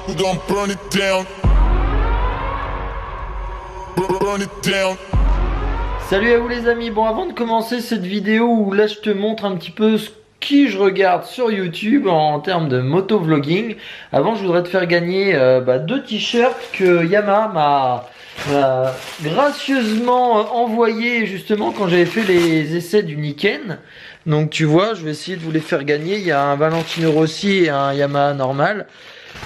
We gon' burn it down. Burn it down. Salut à vous les amis, bon avant de commencer cette vidéo où là je te montre un petit peu qui je regarde sur YouTube en termes de motovlogging, avant je voudrais te faire gagner deux t-shirts que Yamaha m'a gracieusement envoyé justement quand j'avais fait les essais du Niken. Donc tu vois, je vais essayer de vous les faire gagner. Il y a un Valentino Rossi et un Yamaha normal.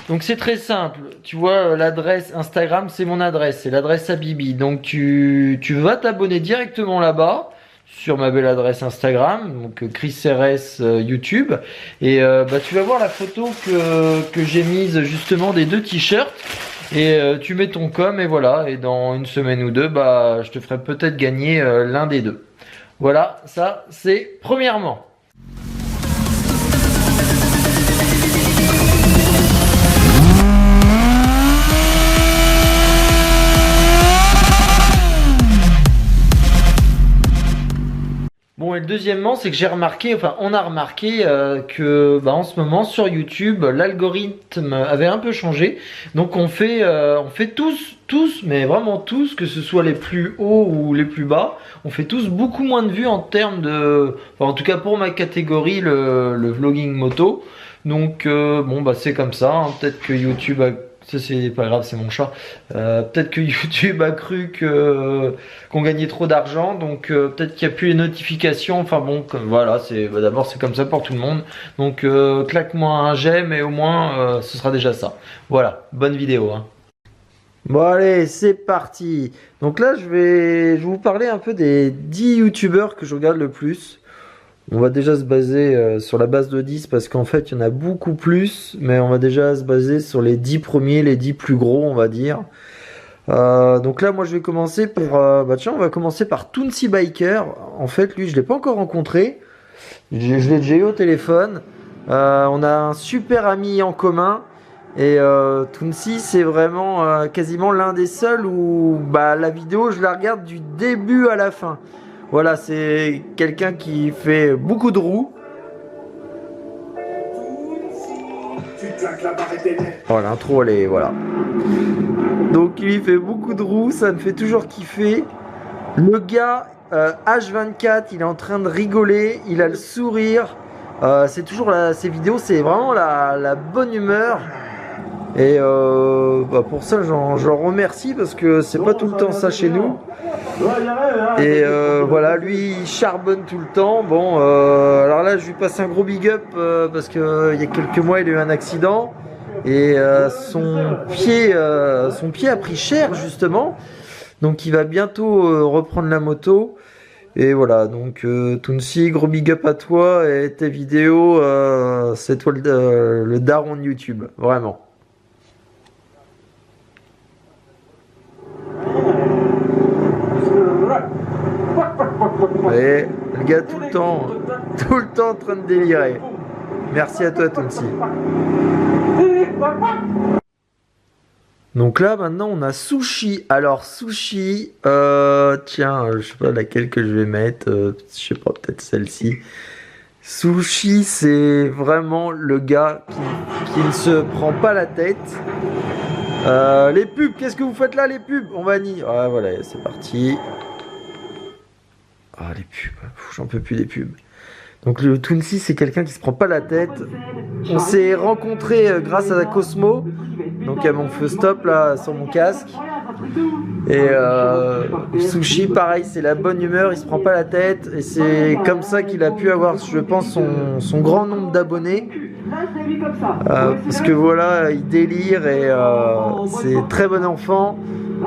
Donc c'est très simple, tu vois l'adresse Instagram, c'est mon adresse, c'est l'adresse Habibi. Donc tu vas t'abonner directement là-bas sur ma belle adresse Instagram, donc Chris RS YouTube, et tu vas voir la photo que j'ai mise justement des deux t-shirts. Et tu mets ton com et voilà, et dans une semaine ou deux, je te ferai peut-être gagner l'un des deux. Voilà, ça c'est premièrement. Bon, et deuxièmement, c'est que j'ai remarqué, enfin on a remarqué que en ce moment sur YouTube, l'algorithme avait un peu changé. Donc on fait tous, mais vraiment tous, que ce soit les plus hauts ou les plus bas, on fait tous beaucoup moins de vues en termes de, en tout cas pour ma catégorie, le vlogging moto. Donc c'est comme ça, hein. Peut-être que YouTube a... Ça c'est pas grave, c'est mon chat. Peut-être que YouTube a cru qu'on gagnait trop d'argent, donc peut-être qu'il n'y a plus les notifications. Enfin bon, voilà, d'abord c'est comme ça pour tout le monde. Donc claque-moi un j'aime et au moins ce sera déjà ça. Voilà, bonne vidéo. Hein. Bon allez, c'est parti. Donc là je vais vous parler un peu des 10 youtubeurs que je regarde le plus. On va déjà se baser sur la base de 10 parce qu'en fait il y en a beaucoup plus, mais on va déjà se baser sur les 10 premiers, les 10 plus gros on va dire. Donc là moi je vais commencer par, on va commencer par Tounsi Biker. En fait lui je l'ai pas encore rencontré, je l'ai déjà eu au téléphone. On a un super ami en commun et Tounsi c'est vraiment quasiment l'un des seuls où la vidéo je la regarde du début à la fin. Voilà, c'est quelqu'un qui fait beaucoup de roues. Oh, l'intro, elle est... Voilà. Donc, il fait beaucoup de roues, ça me fait toujours kiffer. Le gars, H24, il est en train de rigoler, il a le sourire. C'est toujours ces vidéos, c'est vraiment la bonne humeur. Et pour ça, j'en remercie parce que c'est pas tout le temps ça chez nous. Et voilà, lui il charbonne tout le temps. Bon, alors là je lui passe un gros big up parce que il y a quelques mois il a eu un accident et son pied a pris cher justement. Donc il va bientôt reprendre la moto. Et voilà, donc Tounsi, gros big up à toi et tes vidéos, c'est toi le daron de YouTube, vraiment. Et le gars tout le temps en train de délirer. Merci à toi Tounsi. Donc là maintenant on a Sushi. Alors Sushi, tiens, je sais pas laquelle que je vais mettre, je sais pas, peut-être celle-ci. Sushi c'est vraiment le gars qui ne se prend pas la tête. Les pubs, qu'est-ce que vous faites là les pubs? On va nier. Ah voilà, c'est parti. Ah les pubs, j'en peux plus des pubs. Donc le Tounsi c'est quelqu'un qui se prend pas la tête. On s'est rencontrés grâce à Cosmo. Donc à mon feu stop là sur mon casque. Et Sushi pareil, c'est la bonne humeur, il se prend pas la tête. Et c'est comme ça qu'il a pu avoir, je pense, son grand nombre d'abonnés. Parce que voilà, il délire et c'est très bon enfant.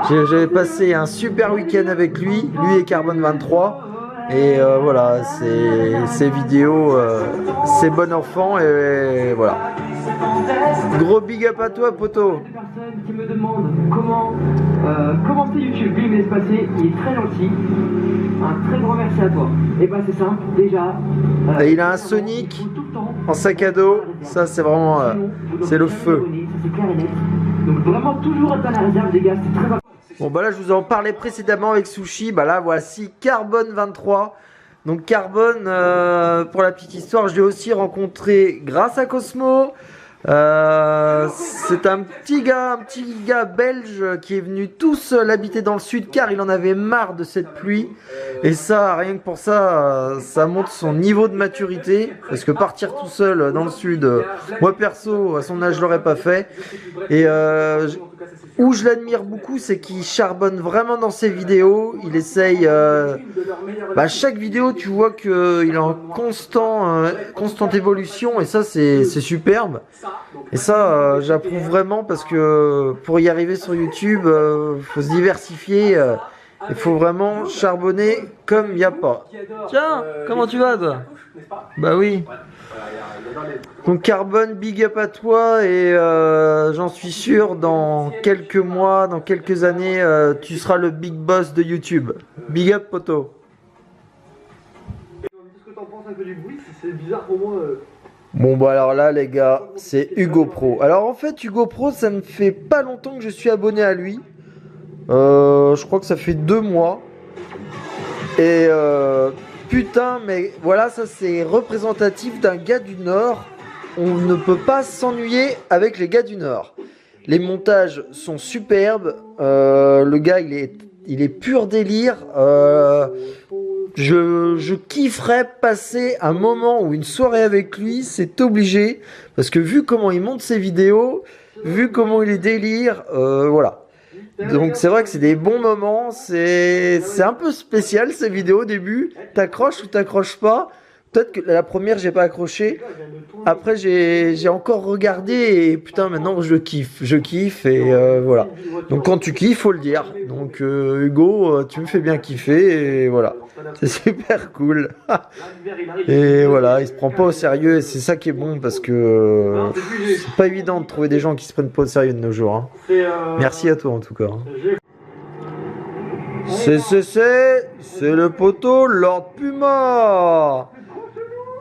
J'avais passé un super week-end avec lui et Carbone 23. Et voilà, ces vidéos, c'est bon enfant et voilà. Gros big up à toi, poto. Qui me demande comment c'est YouTube, lui il me laisse passer, il est très gentil. Un très grand merci à toi. Et c'est simple, déjà. Et il a un Sonic en sac à dos, ça c'est vraiment c'est le feu. Donc vraiment toujours être à la réserve des gars, c'est très important. Bon là je vous en parlais précédemment avec Sushi, là voici Carbone 23. Donc Carbone, pour la petite histoire, je l'ai aussi rencontré grâce à Cosmo. C'est un petit gars belge qui est venu tout seul habiter dans le sud car il en avait marre de cette pluie. Et ça, rien que pour ça, ça montre son niveau de maturité. Parce que partir tout seul dans le sud, moi perso, à son âge, je l'aurais pas fait. Et où je l'admire beaucoup, c'est qu'il charbonne vraiment dans ses vidéos. Il essaye... chaque vidéo, tu vois qu'il est en constante évolution. Et ça, c'est superbe. Et ça, j'approuve vraiment parce que pour y arriver sur YouTube, faut se diversifier. Il faut vraiment charbonner comme il n'y a pas. Tiens, comment tu vas toi? Bah oui. Donc Carbone, big up à toi et j'en suis sûr, dans quelques mois, dans quelques années, tu seras le big boss de YouTube. Big up poto. Qu'est-ce que t'en penses un peu du bruit? C'est bizarre pour moi. Bon bah alors là les gars, c'est Hugo Pro. Alors en fait Hugo Pro, ça ne fait pas longtemps que je suis abonné à lui. Je crois que ça fait 2 mois. Et putain, mais voilà, ça c'est représentatif d'un gars du Nord. On ne peut pas s'ennuyer avec les gars du Nord. Les montages sont superbes. Le gars, il est pur délire. Je kifferais passer un moment ou une soirée avec lui, c'est obligé. Parce que vu comment il monte ses vidéos, vu comment il est délire, voilà. Donc c'est vrai que c'est des bons moments, c'est un peu spécial ces vidéos au début, t'accroches ou t'accroches pas. Peut-être que la première j'ai pas accroché, après j'ai encore regardé et putain maintenant je kiffe et voilà. Donc quand tu kiffes faut le dire, donc Hugo tu me fais bien kiffer et voilà, c'est super cool. Et voilà, il se prend pas au sérieux et c'est ça qui est bon parce que c'est pas évident de trouver des gens qui se prennent pas au sérieux de nos jours. Hein. Merci à toi en tout cas. C'est le poteau Lord Puma.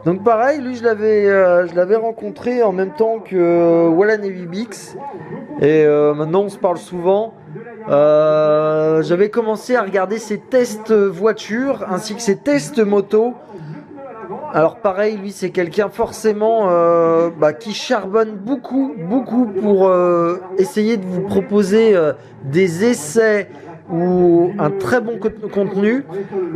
Donc pareil, lui je l'avais rencontré en même temps que Wallan et Vibix. Et maintenant on se parle souvent. J'avais commencé à regarder ses tests voitures ainsi que ses tests moto. Alors pareil, lui c'est quelqu'un forcément qui charbonne beaucoup pour essayer de vous proposer des essais ou un très bon contenu.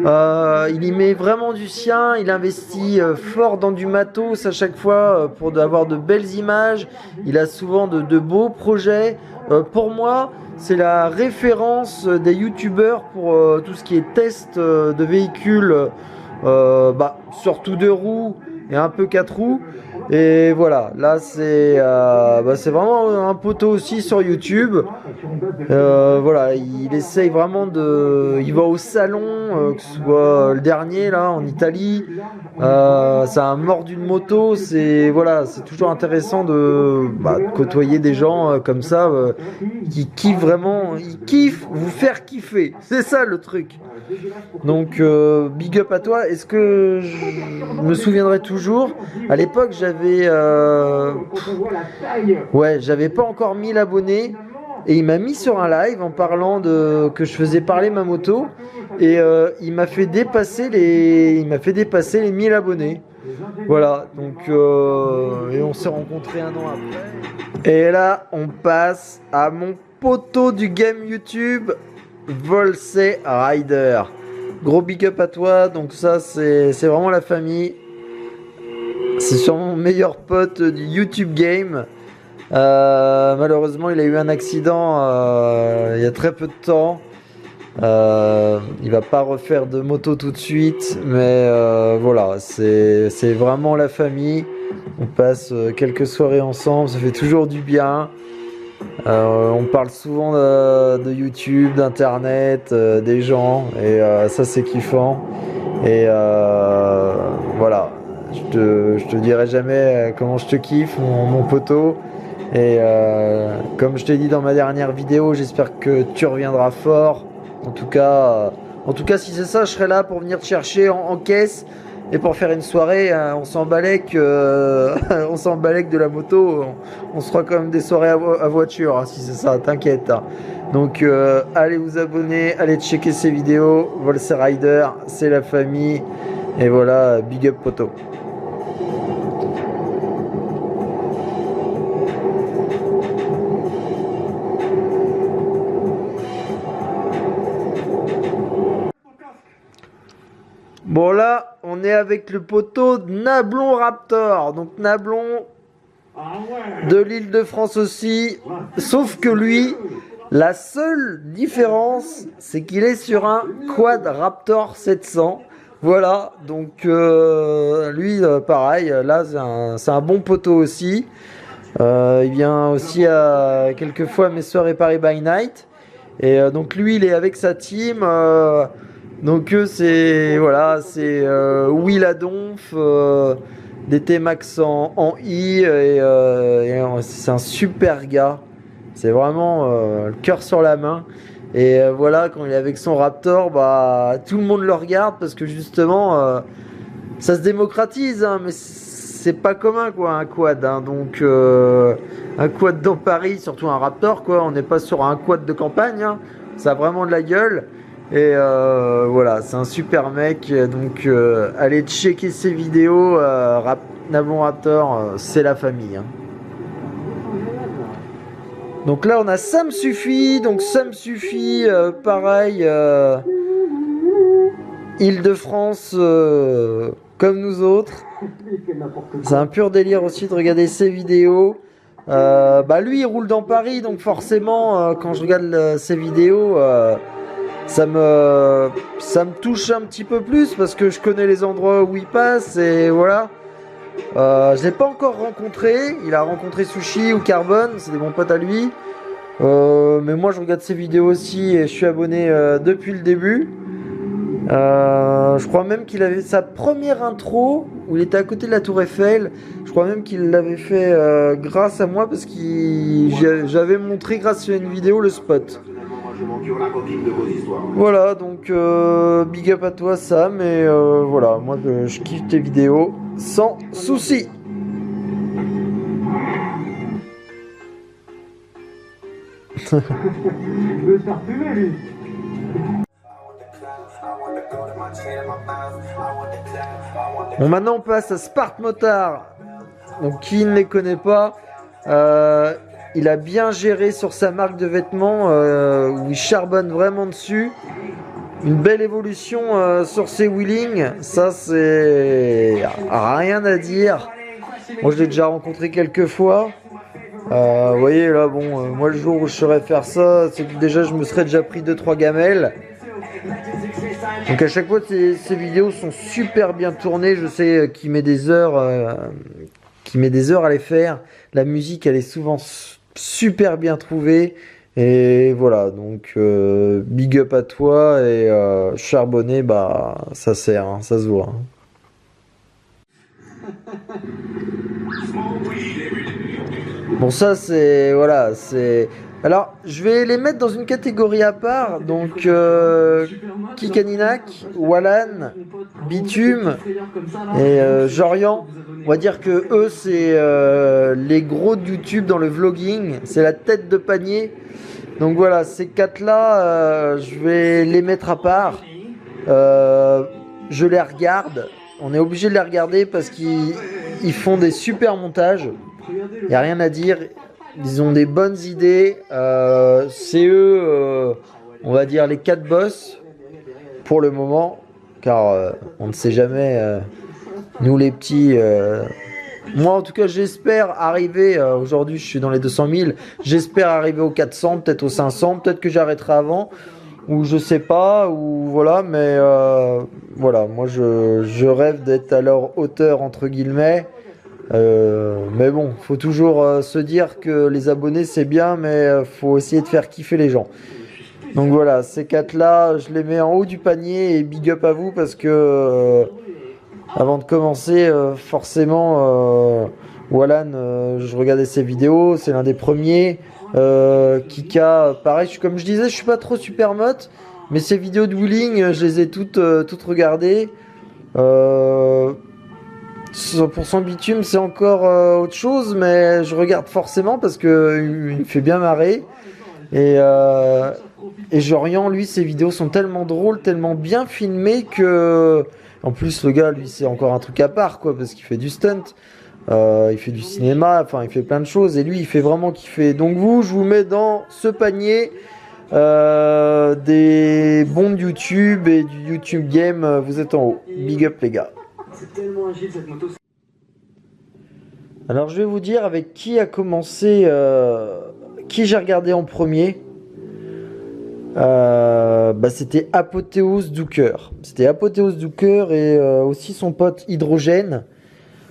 Il y met vraiment du sien, il investit fort dans du matos à chaque fois pour avoir de belles images. Il a souvent de beaux projets. Pour moi, c'est la référence des youtubeurs pour tout ce qui est test de véhicules, surtout 2 roues et un peu 4 roues. Et voilà, là c'est vraiment un poteau aussi sur YouTube. Voilà, il essaye vraiment il va au salon, que ce soit le dernier là en Italie. C'est un mort d'une moto. C'est toujours intéressant de côtoyer des gens comme ça qui kiffent vraiment. Ils kiffent vous faire kiffer. C'est ça le truc. Donc big up à toi. Est-ce que je me souviendrai toujours? À l'époque j'avais j'avais pas encore 1000 abonnés et il m'a mis sur un live en parlant que je faisais parler ma moto et il m'a fait dépasser les 1000 abonnés. Voilà, donc et on s'est rencontrés 1 an après. Et là on passe à mon poteau du game YouTube, Volse Rider. Gros big up à toi. Donc ça c'est vraiment la famille. C'est sûrement mon meilleur pote du YouTube game. Malheureusement il a eu un accident il y a très peu de temps. Il va pas refaire de moto tout de suite, mais voilà, c'est vraiment la famille. On passe quelques soirées ensemble, ça fait toujours du bien. On parle souvent de YouTube, d'internet, des gens, et ça c'est kiffant. Et voilà, je te dirai jamais comment je te kiffe, mon poteau. Et comme je t'ai dit dans ma dernière vidéo, j'espère que tu reviendras fort. En tout cas si c'est ça, je serai là pour venir te chercher en caisse. Et pour faire une soirée, on s'en balèque de la moto. On se fera quand même des soirées à voiture, hein, si c'est ça, t'inquiète. Hein. Donc allez vous abonner, allez checker ces vidéos. Volse Rider, c'est la famille. Et voilà, big up poto. Bon là, on est avec le poteau Nablon Raptor. Donc Nablon de l'Île-de-France aussi. Sauf que lui, la seule différence, c'est qu'il est sur un Quad Raptor 700. Voilà, donc lui, pareil, là c'est un bon poteau aussi. Il vient aussi à quelquefois mes soirées Paris by Night. Et donc lui, il est avec sa team. Donc eux, c'est voilà, c'est Will Adonf, des T-Max en I, et c'est un super gars. C'est vraiment le cœur sur la main. Et voilà, quand il est avec son Raptor, bah tout le monde le regarde parce que justement, ça se démocratise, hein, mais c'est pas commun quoi, un quad. Hein, donc un quad dans Paris, surtout un Raptor, quoi. On n'est pas sur un quad de campagne. Hein, ça a vraiment de la gueule. Et voilà, c'est un super mec. Donc allez checker ses vidéos. Nablon Raptor, c'est la famille. Hein. Donc là on a Ça me suffit. Donc Ça me suffit, pareil, Île-de-France, comme nous autres. C'est un pur délire aussi de regarder ses vidéos. Bah lui il roule dans Paris, donc forcément quand je regarde ses vidéos, ça me touche un petit peu plus parce que je connais les endroits où il passe et voilà. Je l'ai pas encore rencontré. Il a rencontré Sushi ou Carbone, c'est des bons potes à lui. Mais moi je regarde ses vidéos aussi et je suis abonné depuis le début. Je crois même qu'il avait sa première intro où il était à côté de la Tour Eiffel. Je crois même qu'il l'avait fait grâce à moi parce que j'avais montré grâce à une vidéo le spot. Voilà, donc big up à toi Sam, et voilà, moi je kiffe tes vidéos sans souci. Il veut se faire fumer lui. Bon, maintenant on passe à Spart Motard. Donc qui ne les connaît pas, il a bien géré sur sa marque de vêtements où il charbonne vraiment dessus. Une belle évolution sur ses wheelings, ça c'est rien à dire. Moi je l'ai déjà rencontré quelques fois. Vous voyez là, bon, moi le jour où je saurais faire ça, c'est que déjà je me serais déjà pris 2-3 gamelles. Donc à chaque fois ces vidéos sont super bien tournées. Je sais qu'il met des heures, à les faire. La musique elle est souvent super bien trouvée. Et voilà, donc big up à toi, et charbonner, bah ça sert, hein, ça se voit. Hein. Bon ça c'est voilà, c'est alors je vais les mettre dans une catégorie à part. Donc Kikaninak, Wallan, Bitume et Jorian. On va dire que eux c'est les gros de YouTube dans le vlogging, c'est la tête de panier. Donc voilà, ces quatre là, je vais les mettre à part. Je les regarde, on est obligé de les regarder parce qu'ils font des super montages. Il n'y a rien à dire, ils ont des bonnes idées. C'est eux, on va dire, les 4 boss pour le moment, car on ne sait jamais, nous les petits. Moi en tout cas j'espère arriver, aujourd'hui je suis dans les 200 000, j'espère arriver aux 400, peut-être aux 500, peut-être que j'arrêterai avant, ou je sais pas, ou voilà, mais voilà, moi je rêve d'être à leur hauteur entre guillemets. Mais bon, faut toujours se dire que les abonnés c'est bien, mais faut essayer de faire kiffer les gens. Donc voilà, ces 4 là, je les mets en haut du panier, et big up à vous parce que avant de commencer, forcément, Wallan, je regardais ses vidéos, c'est l'un des premiers. Kika, pareil, comme je disais, je suis pas trop super mote, mais ses vidéos de wheeling, je les ai toutes regardées. 100% bitume, c'est encore autre chose, mais je regarde forcément parce que il me fait bien marrer. Et Jorian, lui, ses vidéos sont tellement drôles, tellement bien filmées que, en plus, le gars, lui, c'est encore un truc à part, quoi, parce qu'il fait du stunt, il fait du cinéma, enfin, il fait plein de choses, et lui, il fait vraiment kiffer. Donc je vous mets dans ce panier. des bons de YouTube et du YouTube Game, vous êtes en haut. Big up les gars. C'est tellement agile cette moto. Alors je vais vous dire avec qui a commencé, qui j'ai regardé en premier. C'était Apothéose Dooker. C'était Apothéose Dooker et aussi son pote Hydrogène.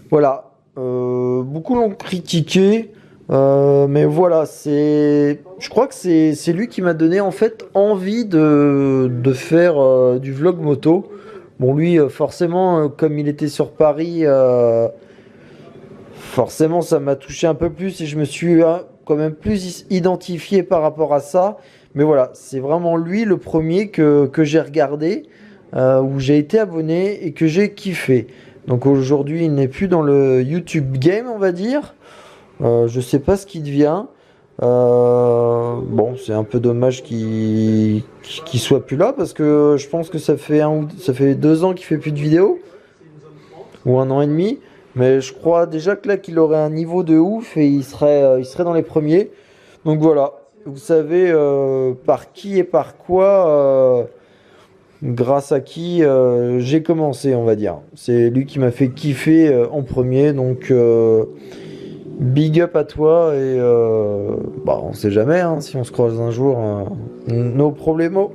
Voilà. Beaucoup l'ont critiqué. Mais voilà, je crois que c'est lui qui m'a donné en fait envie de faire du vlog moto. Bon lui, forcément, comme il était sur Paris, forcément ça m'a touché un peu plus et je me suis quand même plus identifié par rapport à ça. Mais voilà, c'est vraiment lui le premier que j'ai regardé, où j'ai été abonné et que j'ai kiffé. Donc aujourd'hui, il n'est plus dans le YouTube Game, on va dire. Je sais pas ce qu'il devient. Bon, c'est un peu dommage qu'il soit plus là parce que je pense que ça fait 2 ans qu'il fait plus de vidéos ou 1 an et demi. Mais je crois déjà que là qu'il aurait un niveau de ouf et il serait dans les premiers. Donc voilà, vous savez par qui et par quoi, grâce à qui j'ai commencé, on va dire. C'est lui qui m'a fait kiffer en premier, donc big up à toi et on sait jamais hein, si on se croise un jour, no problemo.